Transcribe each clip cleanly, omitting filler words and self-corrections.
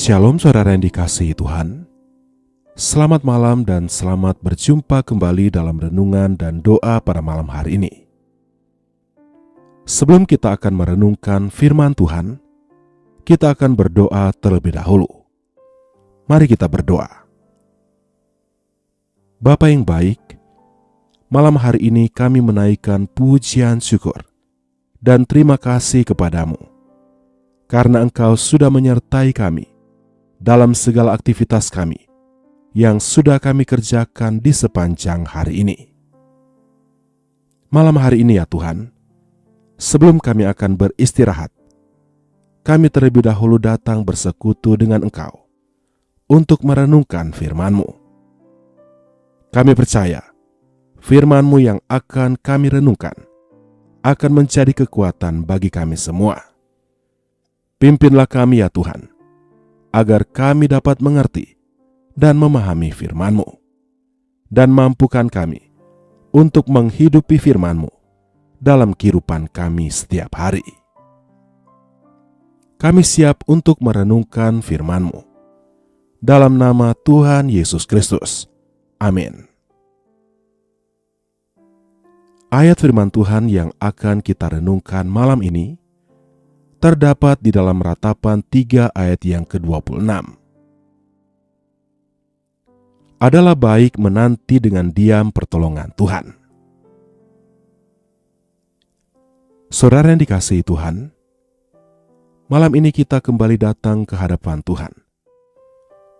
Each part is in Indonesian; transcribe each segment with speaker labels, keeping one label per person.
Speaker 1: Shalom saudara yang dikasihi Tuhan. Selamat malam dan selamat berjumpa kembali dalam renungan dan doa pada malam hari ini. Sebelum kita akan merenungkan firman Tuhan, kita akan berdoa terlebih dahulu. Mari kita berdoa. Bapa yang baik, malam hari ini kami menaikkan pujian syukur dan terima kasih kepadamu, karena Engkau sudah menyertai kami dalam segala aktivitas kami yang sudah kami kerjakan di sepanjang hari ini. Malam hari ini ya Tuhan, sebelum kami akan beristirahat, kami terlebih dahulu datang bersekutu dengan Engkau untuk merenungkan firman-Mu. Kami percaya firman-Mu yang akan kami renungkan akan menjadi kekuatan bagi kami semua. Pimpinlah kami ya Tuhan, agar kami dapat mengerti dan memahami firman-Mu, dan mampukan kami untuk menghidupi firman-Mu dalam kehidupan kami setiap hari. Kami siap untuk merenungkan firman-Mu. Dalam nama Tuhan Yesus Kristus. Amin. Ayat firman Tuhan yang akan kita renungkan malam ini terdapat di dalam Ratapan 3 ayat yang ke-26. Adalah baik menanti dengan diam pertolongan Tuhan. Saudara yang dikasihi Tuhan, malam ini kita kembali datang ke hadapan Tuhan.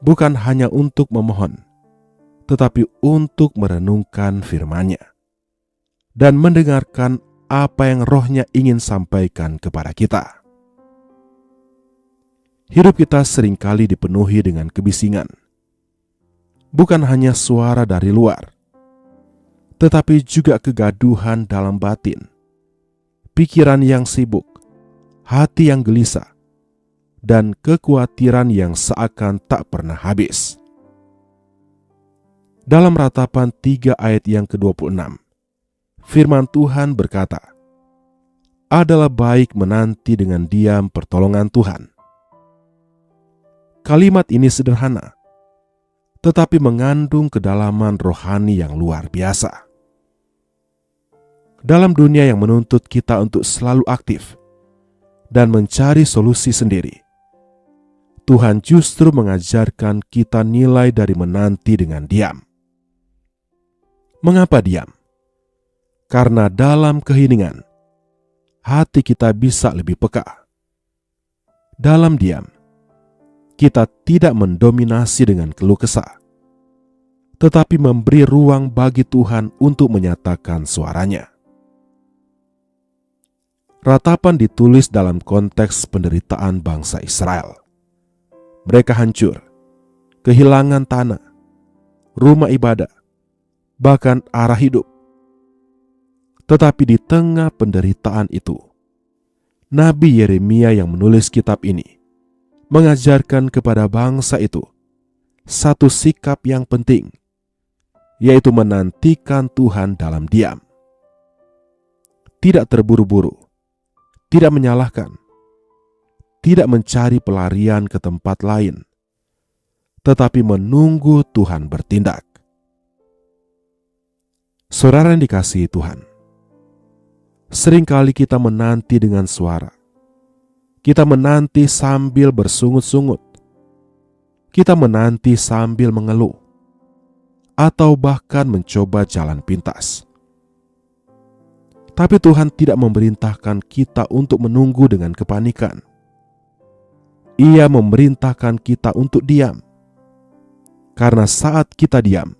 Speaker 1: Bukan hanya untuk memohon, tetapi untuk merenungkan firman-Nya dan mendengarkan apa yang Roh-Nya ingin sampaikan kepada kita. Hidup kita seringkali dipenuhi dengan kebisingan. Bukan hanya suara dari luar, tetapi juga kegaduhan dalam batin, pikiran yang sibuk, hati yang gelisah, dan kekhawatiran yang seakan tak pernah habis. Dalam Ratapan 3 ayat yang ke-26, firman Tuhan berkata, adalah baik menanti dengan diam pertolongan Tuhan. Kalimat ini sederhana, tetapi mengandung kedalaman rohani yang luar biasa. Dalam dunia yang menuntut kita untuk selalu aktif dan mencari solusi sendiri, Tuhan justru mengajarkan kita nilai dari menanti dengan diam. Mengapa diam? Karena dalam keheningan, hati kita bisa lebih peka. Dalam diam, kita tidak mendominasi dengan keluh kesah, tetapi memberi ruang bagi Tuhan untuk menyatakan suaranya. Ratapan ditulis dalam konteks penderitaan bangsa Israel. Mereka hancur, kehilangan tanah, rumah ibadah, bahkan arah hidup. Tetapi di tengah penderitaan itu, Nabi Yeremia yang menulis kitab ini mengajarkan kepada bangsa itu satu sikap yang penting, yaitu menantikan Tuhan dalam diam. Tidak terburu-buru, tidak menyalahkan, tidak mencari pelarian ke tempat lain, tetapi menunggu Tuhan bertindak. Saudara yang dikasihi Tuhan, seringkali kita menanti dengan suara. Kita menanti sambil bersungut-sungut. Kita menanti sambil mengeluh, atau bahkan mencoba jalan pintas. Tapi Tuhan tidak memerintahkan kita untuk menunggu dengan kepanikan. Ia memerintahkan kita untuk diam. Karena saat kita diam,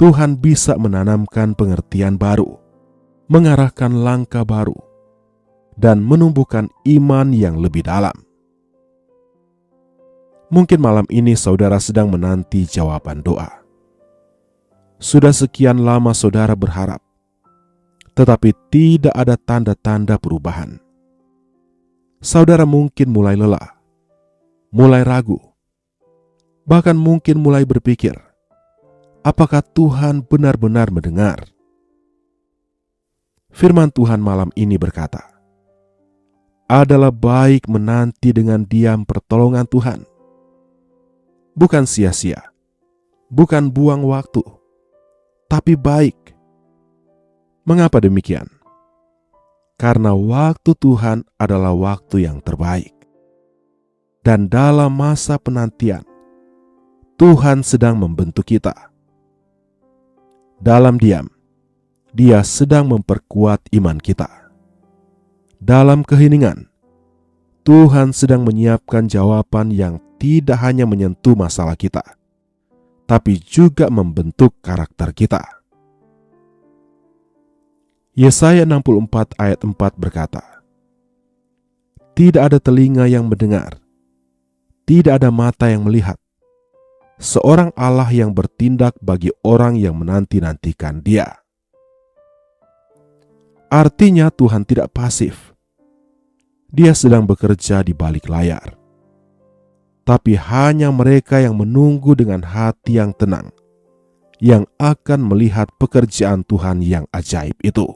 Speaker 1: Tuhan bisa menanamkan pengertian baru, mengarahkan langkah baru, dan menumbuhkan iman yang lebih dalam. Mungkin malam ini saudara sedang menanti jawaban doa. Sudah sekian lama saudara berharap, tetapi tidak ada tanda-tanda perubahan. Saudara mungkin mulai lelah, mulai ragu, bahkan mungkin mulai berpikir, apakah Tuhan benar-benar mendengar? Firman Tuhan malam ini berkata, adalah baik menanti dengan diam pertolongan Tuhan. bukan sia-sia, bukan buang waktu, tapi baik. Mengapa demikian? Karena waktu Tuhan adalah waktu yang terbaik. Dan dalam masa penantian, Tuhan sedang membentuk kita. Dalam diam, Dia sedang memperkuat iman kita. Dalam keheningan, Tuhan sedang menyiapkan jawaban yang tidak hanya menyentuh masalah kita, tapi juga membentuk karakter kita. Yesaya 64 ayat 4 berkata, "Tidak ada telinga yang mendengar, tidak ada mata yang melihat, seorang Allah yang bertindak bagi orang yang menanti-nantikan Dia." Artinya Tuhan tidak pasif. Dia sedang bekerja di balik layar. Tapi hanya mereka yang menunggu dengan hati yang tenang yang akan melihat pekerjaan Tuhan yang ajaib itu.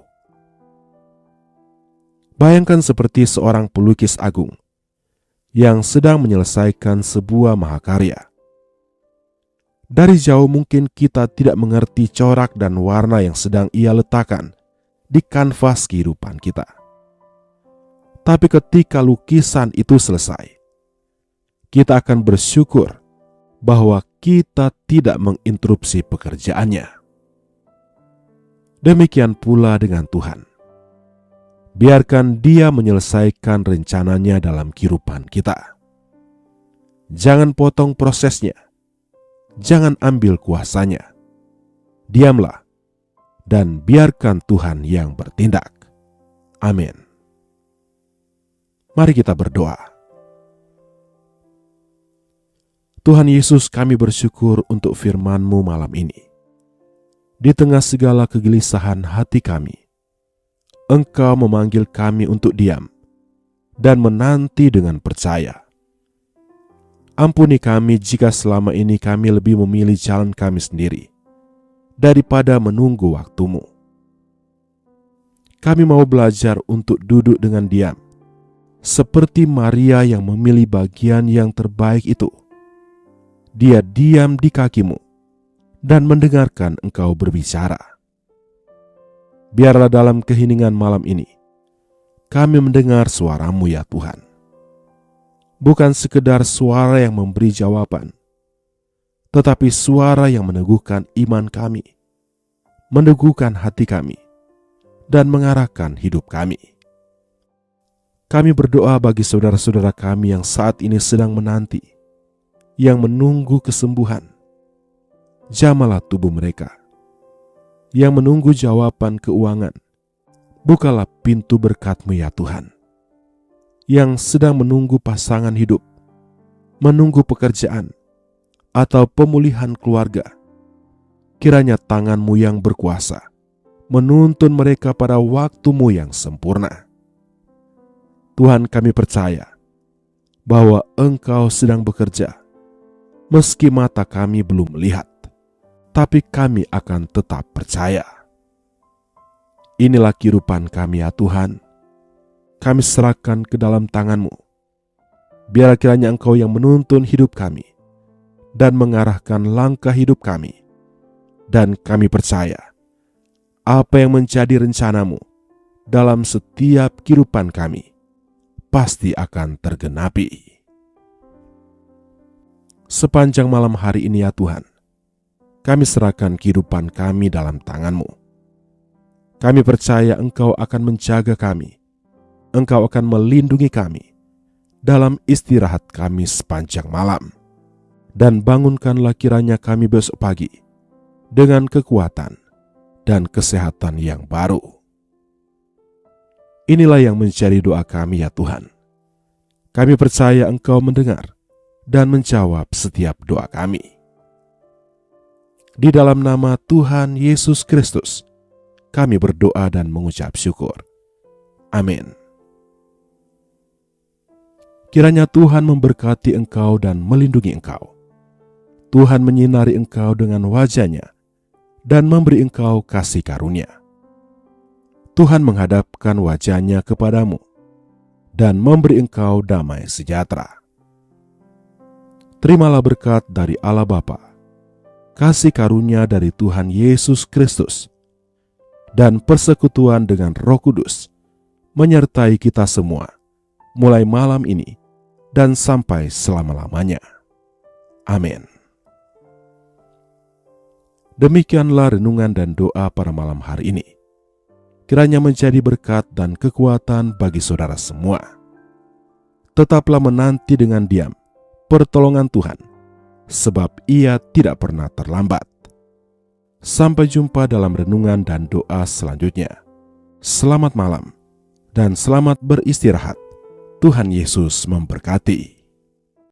Speaker 1: Bayangkan seperti seorang pelukis agung yang sedang menyelesaikan sebuah mahakarya. Dari jauh mungkin kita tidak mengerti corak dan warna yang sedang ia letakkan di kanvas kehidupan kita. Tapi ketika lukisan itu selesai, kita akan bersyukur bahwa kita tidak menginterupsi pekerjaannya. Demikian pula dengan Tuhan. Biarkan Dia menyelesaikan rencananya dalam kehidupan kita. Jangan potong prosesnya. Jangan ambil kuasanya. Diamlah dan biarkan Tuhan yang bertindak. Amin. Mari kita berdoa. Tuhan Yesus, kami bersyukur untuk firman-Mu malam ini. Di tengah segala kegelisahan hati kami, Engkau memanggil kami untuk diam dan menanti dengan percaya. Ampuni kami jika selama ini kami lebih memilih jalan kami sendiri daripada menunggu waktu-Mu. Kami mau belajar untuk duduk dengan diam, seperti Maria yang memilih bagian yang terbaik itu. Dia diam di kaki-Mu dan mendengarkan Engkau berbicara. Biarlah dalam keheningan malam ini, kami mendengar suara-Mu ya Tuhan. Bukan sekedar suara yang memberi jawaban, tetapi suara yang meneguhkan iman kami, meneguhkan hati kami, dan mengarahkan hidup kami. Kami berdoa bagi saudara-saudara kami yang saat ini sedang menanti, yang menunggu kesembuhan. Jamahlah tubuh mereka. Yang menunggu jawaban keuangan, bukalah pintu berkat-Mu ya Tuhan. Yang sedang menunggu pasangan hidup, menunggu pekerjaan, atau pemulihan keluarga, kiranya tangan-Mu yang berkuasa menuntun mereka pada waktu-Mu yang sempurna. Tuhan, kami percaya bahwa Engkau sedang bekerja, meski mata kami belum melihat, tapi kami akan tetap percaya. Inilah kehidupan kami ya Tuhan. Kami serahkan ke dalam tangan-Mu. Biar kiranya Engkau yang menuntun hidup kami dan mengarahkan langkah hidup kami. Dan kami percaya apa yang menjadi rencana-Mu dalam setiap kehidupan kami pasti akan tergenapi. Sepanjang malam hari ini ya Tuhan, kami serahkan kehidupan kami dalam tangan-Mu. Kami percaya Engkau akan menjaga kami. Engkau akan melindungi kami dalam istirahat kami sepanjang malam. Dan bangunkanlah kiranya kami besok pagi dengan kekuatan dan kesehatan yang baru. Inilah yang menjadi doa kami ya Tuhan. Kami percaya Engkau mendengar dan menjawab setiap doa kami. Di dalam nama Tuhan Yesus Kristus, kami berdoa dan mengucap syukur. Amin. Kiranya Tuhan memberkati engkau dan melindungi engkau. Tuhan menyinari engkau dengan wajah-Nya dan memberi engkau kasih karunia. Tuhan menghadapkan wajah-Nya kepadamu dan memberi engkau damai sejahtera. terimalah berkat dari Allah Bapa, kasih karunia dari Tuhan Yesus Kristus, dan persekutuan dengan Roh Kudus menyertai kita semua, mulai malam ini dan sampai selama-lamanya. Amin. Demikianlah renungan dan doa pada malam hari ini. Kiranya menjadi berkat dan kekuatan bagi saudara semua. Tetaplah menanti dengan diam pertolongan Tuhan, sebab Ia tidak pernah terlambat. Sampai jumpa dalam renungan dan doa selanjutnya. Selamat malam dan selamat beristirahat. Tuhan Yesus memberkati.